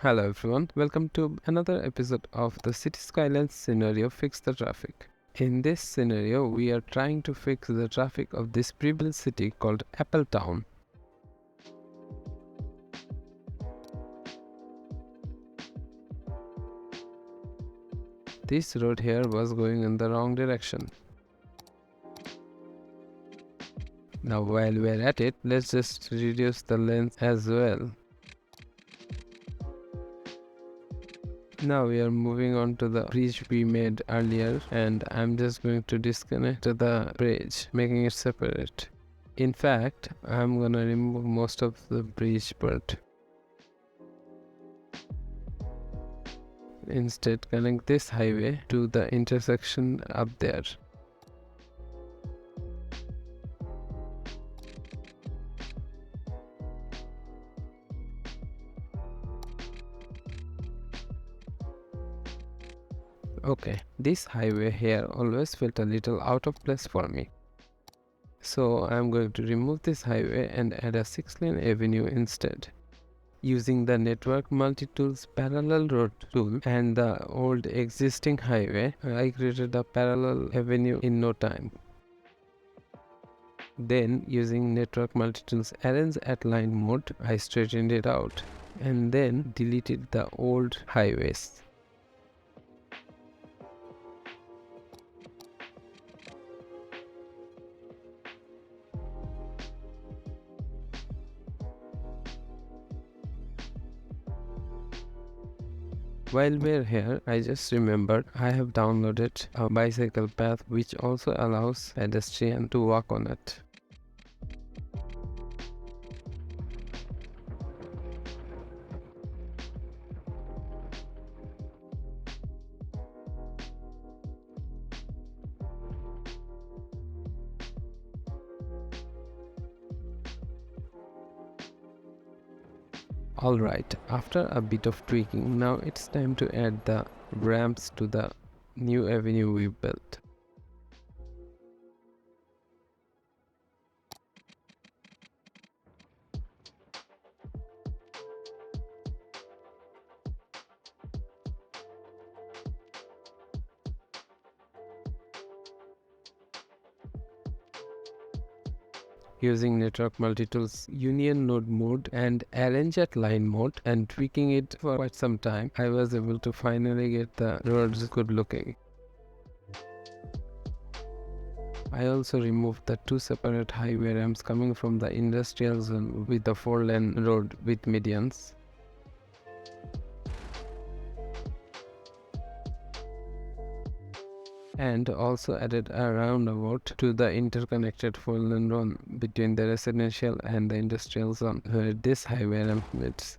Hello everyone, welcome to another episode of the City Skylines scenario Fix the Traffic. In this scenario, we are trying to fix the traffic of this previous city called Appletown. This road here was going in the wrong direction. Now while we're at it, let's just reduce the length as well. Now we are moving on to the bridge we made earlier, and I'm just going to disconnect the bridge, making it separate. In fact, I'm gonna remove most of the bridge part. Instead, connect this highway to the intersection up there. Okay, this highway here always felt a little out of place for me. So I'm going to remove this highway and add a 6-lane avenue instead. Using the Network Multi-Tools Parallel Road tool and the old existing highway, I created a parallel avenue in no time. Then, using Network Multi-Tools Arrange at Line mode, I straightened it out and then deleted the old highways. While we're here, I just remembered I have downloaded a bicycle path which also allows pedestrians to walk on it. Alright, after a bit of tweaking, now it's time to add the ramps to the new avenue we built. Using Network Multi-Tools Union Node mode and Arrange at Line mode and tweaking it for quite some time, I was able to finally get the roads good looking. I also removed the 2 separate highway ramps coming from the industrial zone with the 4-lane road with medians. And also added a roundabout to the interconnected 4-lane road between the residential and the industrial zone where this highway ramp meets.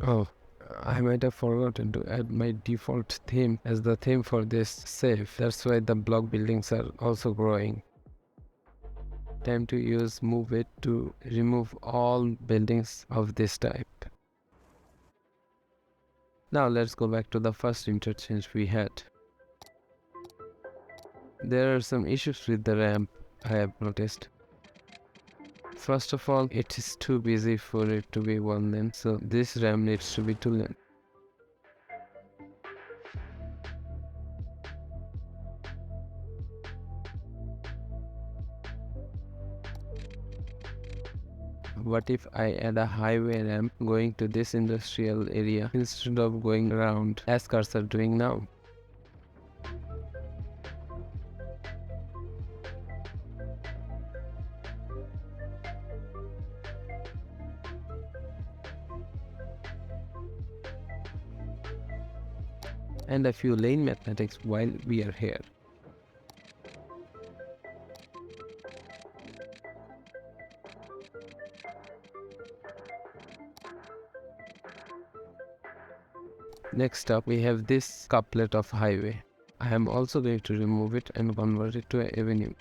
Oh, I might have forgotten to add my default theme as the theme for this save. That's why the block buildings are also growing. Time to use move it to remove all buildings of this type. Now let's go back to the first interchange we had. There are some issues with the ramp I have noticed. First of all, it is too busy for it to be 1 lane, so this ramp needs to be 2 lane. What if I add a highway ramp going to this industrial area instead of going around as cars are doing now? and a few lane mathematics while we are here. Next up, we have this couplet of highway. I am also going to remove it and convert it to an avenue.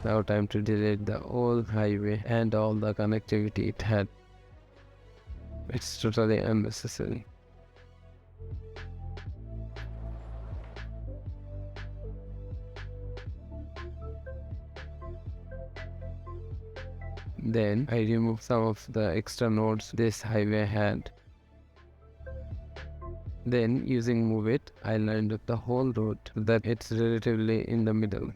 Now time to delete the old highway and all the connectivity it had. It's totally unnecessary. Then I remove some of the extra nodes this highway had. Then using move it, I lined up the whole road so that it's relatively in the middle.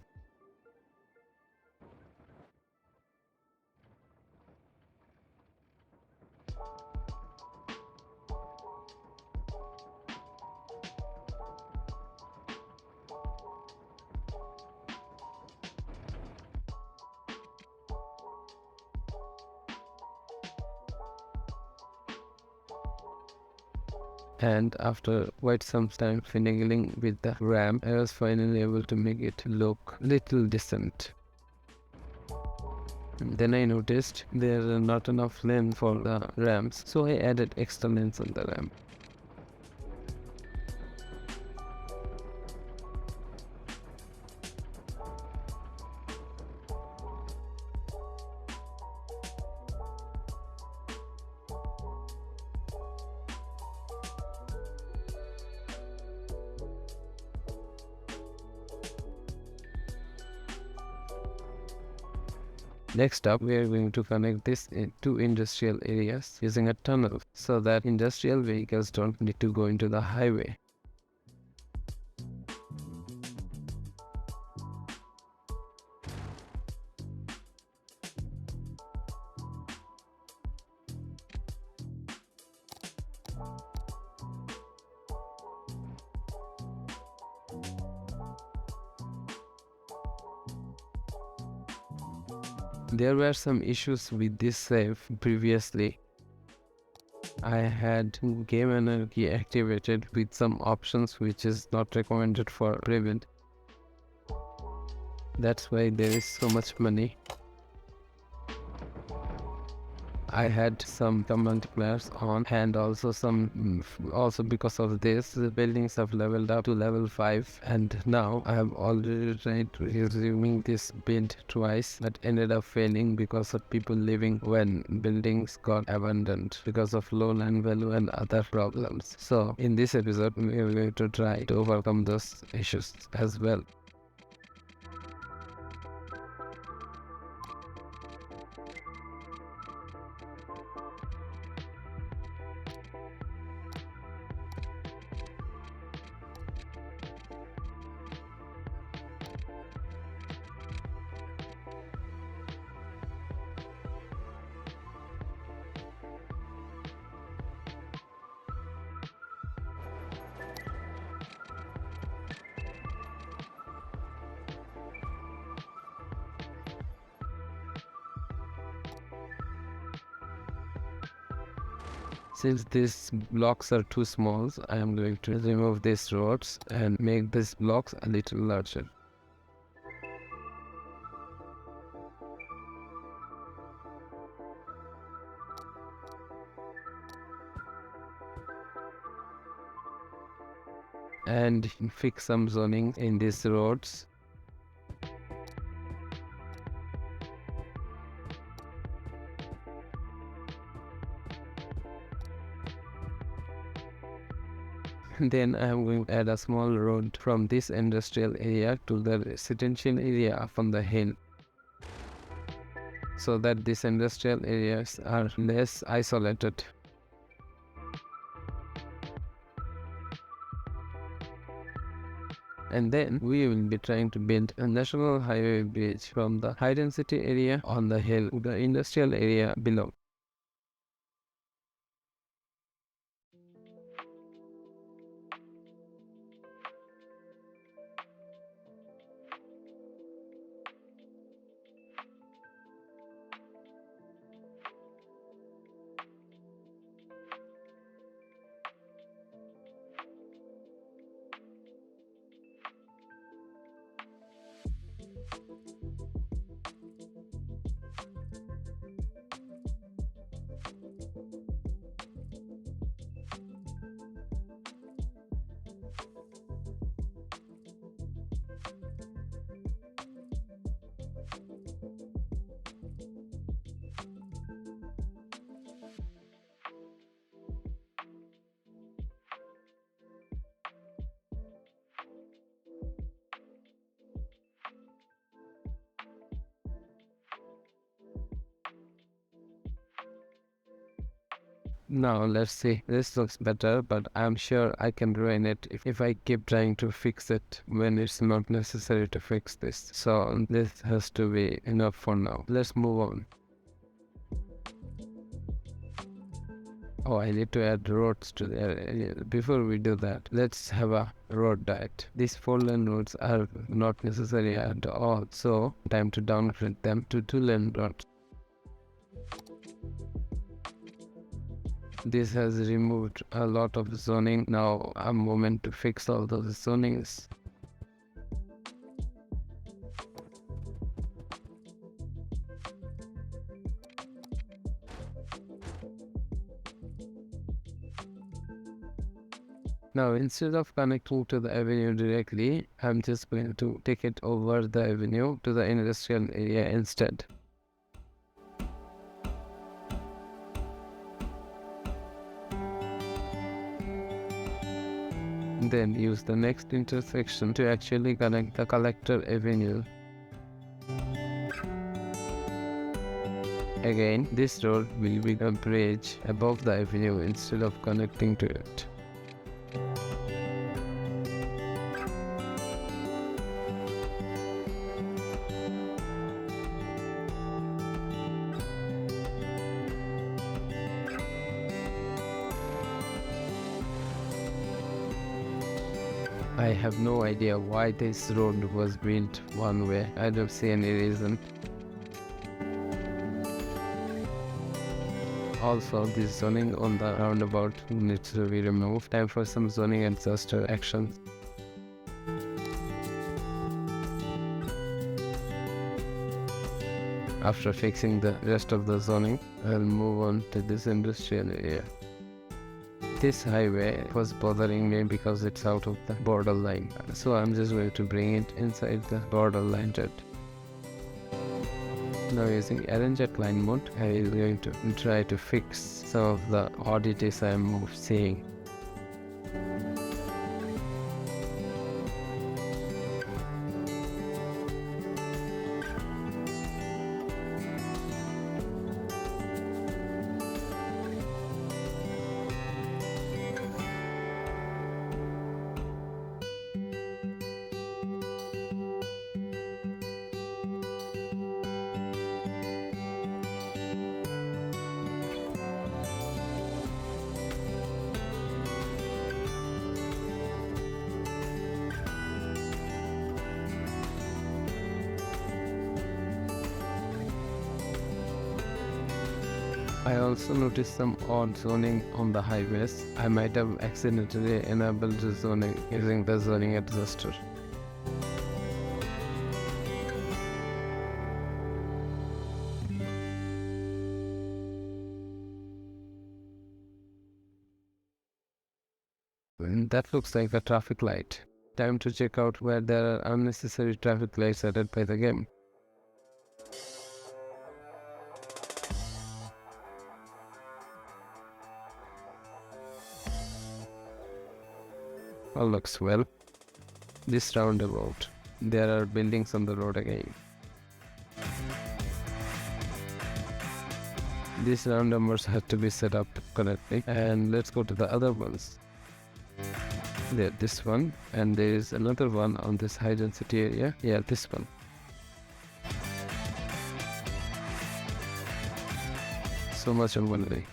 And after quite some time finagling with the ramp, I was finally able to make it look little decent. Then I noticed there are not enough lane for the ramps, so I added extra lanes on the ramp. Next up, we are going to connect this to industrial areas using a tunnel so that industrial vehicles don't need to go into the highway. There were some issues with this save previously. I had game Anarchy activated with some options which is not recommended for prevent. That's why there is so much money. I had some multipliers on and also also because of this the buildings have leveled up to level 5, and now I have already tried resuming this build twice but ended up failing because of people leaving when buildings got abandoned because of low land value and other problems. So in this episode we are going to try to overcome those issues as well. Since these blocks are too small, I am going to remove these roads and make these blocks a little larger. And fix some zoning in these roads. Then I am going to add a small road from this industrial area to the residential area up on the hill, so that these industrial areas are less isolated. And then we will be trying to build a national highway bridge from the high density area on the hill to the industrial area below. Now let's see, this looks better, but I'm sure I can ruin it if I keep trying to fix it when it's not necessary to fix this. So this has to be enough for now. Let's move on. Oh, I need to add roads to the before we do that, let's have a road diet. These 4-lane roads are not necessary at all, so time to downgrade them to 2-lane roads. This has removed a lot of zoning. Now a moment to fix all those zonings. Now instead of connecting to the avenue directly, I'm just going to take it over the avenue to the industrial area instead. Then use the next intersection to actually connect the collector avenue. Again, this road will be a bridge above the avenue instead of connecting to it. I have no idea why this road was built one way. I don't see any reason. Also, this zoning on the roundabout needs to be removed. Time for some zoning adjuster actions. After fixing the rest of the zoning, I'll move on to this industrial area. This highway was bothering me because it's out of the borderline, so I'm just going to bring it inside the borderline jet. Now using arrange at line mode, I am going to try to fix some of the oddities I'm seeing. I also noticed some odd zoning on the highways. I might have accidentally enabled the zoning using the zoning adjuster. And that looks like a traffic light. Time to check out where there are unnecessary traffic lights added by the game. All looks well. This roundabout, there are buildings on the road again. These roundabouts have to be set up correctly, and let's go to the other ones. There, this one, and there is another one on this high density area. Yeah, this one. So much on one way.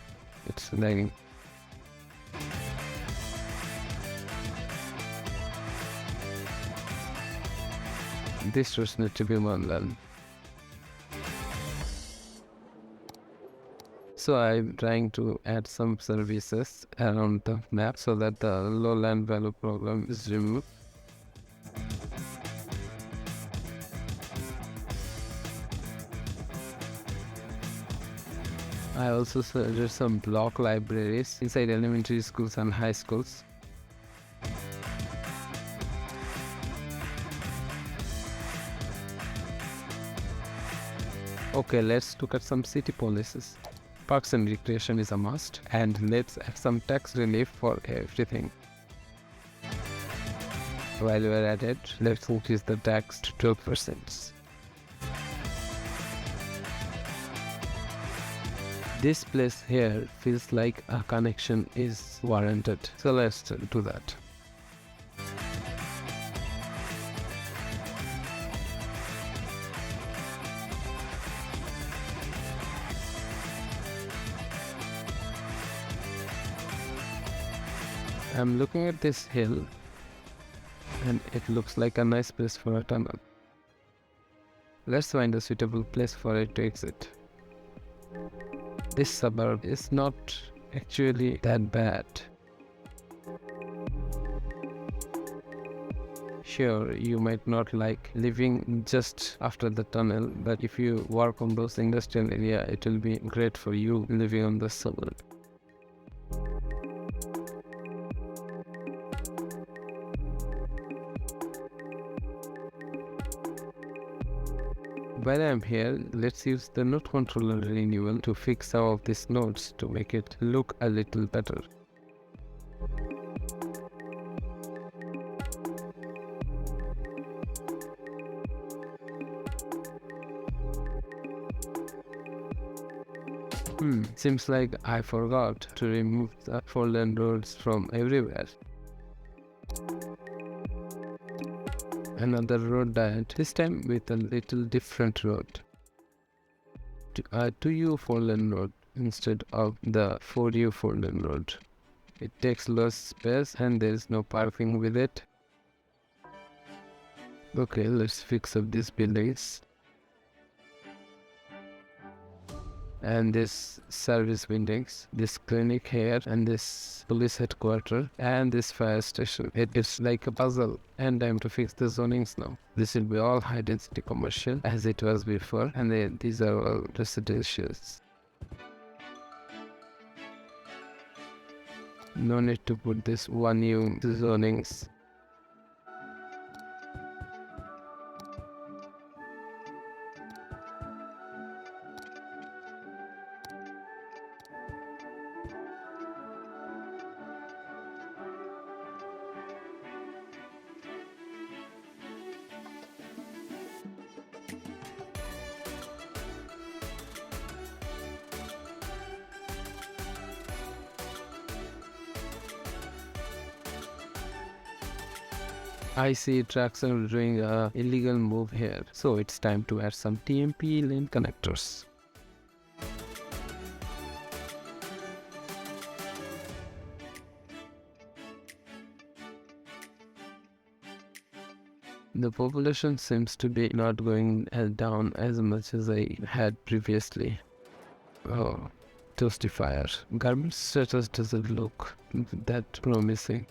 It's lagging. This roads need to be one lane. So I'm trying to add some services around the map so that the low land value problem is removed. I also searched some block libraries inside elementary schools and high schools. Okay, let's look at some city policies. Parks and recreation is a must, and let's add some tax relief for everything. While we're at it, let's increase the tax to 12%. This place here feels like a connection is warranted, so let's do that. I'm looking at this hill and it looks like a nice place for a tunnel. Let's find a suitable place for it to exit. This suburb is not actually that bad. Sure, you might not like living just after the tunnel, but if you work on those industrial area, it will be great for you living on the suburb. While I'm here, let's use the node controller renewal to fix some of these nodes to make it look a little better. Seems like I forgot to remove the 4-lane roads from everywhere. Another road diet, this time with a little different road. A 2U 4-lane road instead of the 4U 4-lane road. It takes less space and there is no parking with it. Okay, let's fix up these buildings. And this service buildings, this clinic here, and this police headquarters, and this fire station. It's like a puzzle, and time to fix the zonings now. This will be all high density commercial as it was before, and these are all residentials. No need to put this 1U zonings. I see trucks are doing a illegal move here, so it's time to add some TMP lane connectors. The population seems to be not going down as much as I had previously. Oh, toasty fire. Garbage status doesn't look that promising.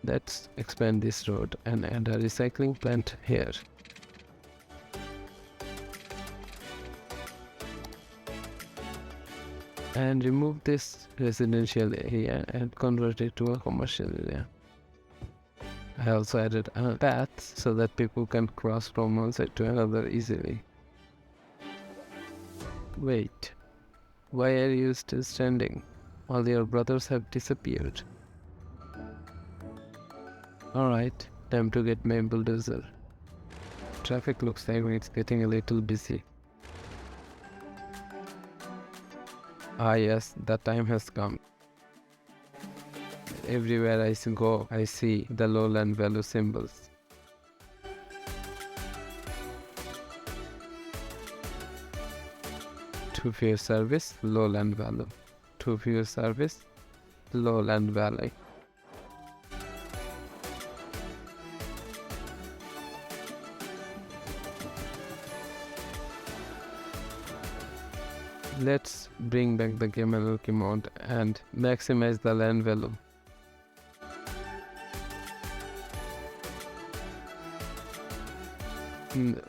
Let's expand this road and add a recycling plant here. And remove this residential area and convert it to a commercial area. I also added a path so that people can cross from one side to another easily. Wait, why are you still standing? All your brothers have disappeared. Alright, time to get my bulldozer. Traffic looks like it's getting a little busy. Ah yes, the time has come. Everywhere I go, I see the lowland value symbols. To view service, lowland value. To view service, lowland valley. Let's bring back the game Anarchy mode and maximize the land value.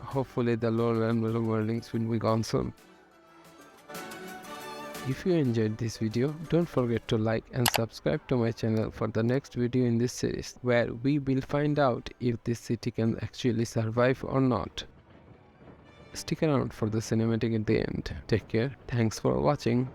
Hopefully the low level warnings will be gone soon. If you enjoyed this video, don't forget to like and subscribe to my channel for the next video in this series, where we will find out if this city can actually survive or not. Stick around for the cinematic at the end. Take care. Thanks for watching.